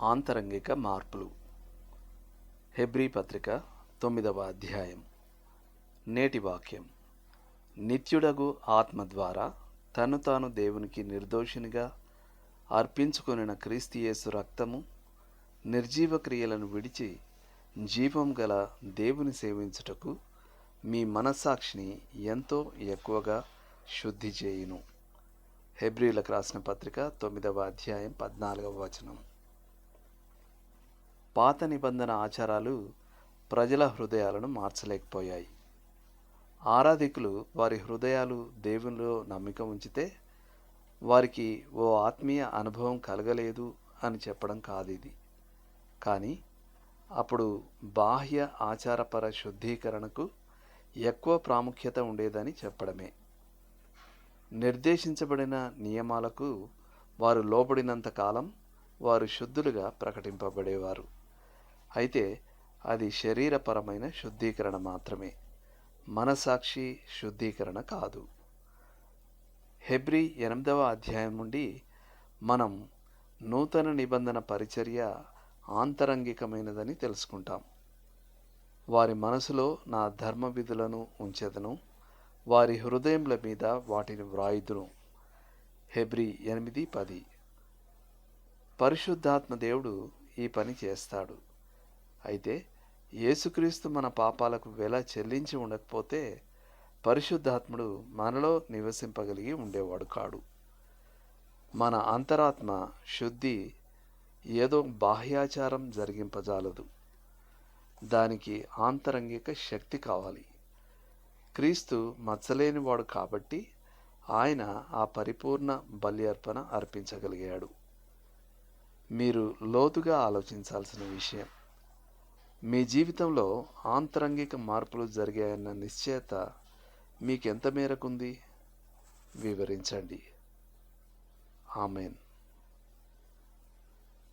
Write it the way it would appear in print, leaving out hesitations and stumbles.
ఆంతరంగిక మార్పులు. హెబ్రీ పత్రిక 9వ అధ్యాయం. నేటి వాక్యం: నిత్యుడగు ఆత్మ ద్వారా తను తాను దేవునికి నిర్దోషినిగా అర్పించుకొనిన క్రీస్తు యేసు రక్తము నిర్జీవ క్రియలను విడిచి జీవం గల దేవుని సేవించుటకు మీ మనస్సాక్షిని ఎంతో ఎక్కువగా శుద్ధి చేయును. హెబ్రీలకు రాసిన పత్రిక 9వ అధ్యాయం 14వ వచనం. పాత నిబంధన ఆచారాలు ప్రజల హృదయాలను మార్చలేకపోయాయి. ఆరాధికులు వారి హృదయాలు దేవునిలో నమ్మిక ఉంచితే వారికి ఓ ఆత్మీయ అనుభవం కలగలేదు అని చెప్పడం కాదు ఇది. కానీ అప్పుడు బాహ్య ఆచారపర శుద్ధీకరణకు ఎక్కువ ప్రాముఖ్యత ఉండేదని చెప్పడమే. నిర్దేశించబడిన నియమాలకు వారు లోబడినంత కాలం వారు శుద్ధులుగా ప్రకటింపబడేవారు. అయితే అది శరీరపరమైన శుద్ధీకరణ మాత్రమే, మనసాక్షి శుద్ధీకరణ కాదు. హెబ్రీ 8వ అధ్యాయం నుండి మనం నూతన నిబంధన పరిచర్య ఆంతరంగికమైనదని తెలుసుకుంటాం. వారి మనసులో నా ధర్మ విధులను ఉంచెదను, వారి హృదయముల మీద వాటిని వ్రాయుదును. హెబ్రీ 8:10. పరిశుద్ధాత్మ దేవుడు ఈ పని చేస్తాడు. అయితే యేసుక్రీస్తు మన పాపాలకు వెల చెల్లించి ఉండకపోతే పరిశుద్ధాత్ముడు మనలో నివసింపగలిగి ఉండేవాడు కాడు. మన అంతరాత్మ శుద్ధి ఏదో బాహ్యాచారం జరిగింపజాలదు. దానికి ఆంతరంగిక శక్తి కావాలి. క్రీస్తు మచ్చలేనివాడు కాబట్టి ఆయన ఆ పరిపూర్ణ బలి అర్పణ అర్పించగలిగాడు. మీరు లోతుగా ఆలోచించాల్సిన విషయం: మీ జీవితంలో ఆంతరంగిక మార్పులు జరిగాయన్న నిశ్చయత మీకెంత మేరకుంది? వివరించండి. ఆమేన్.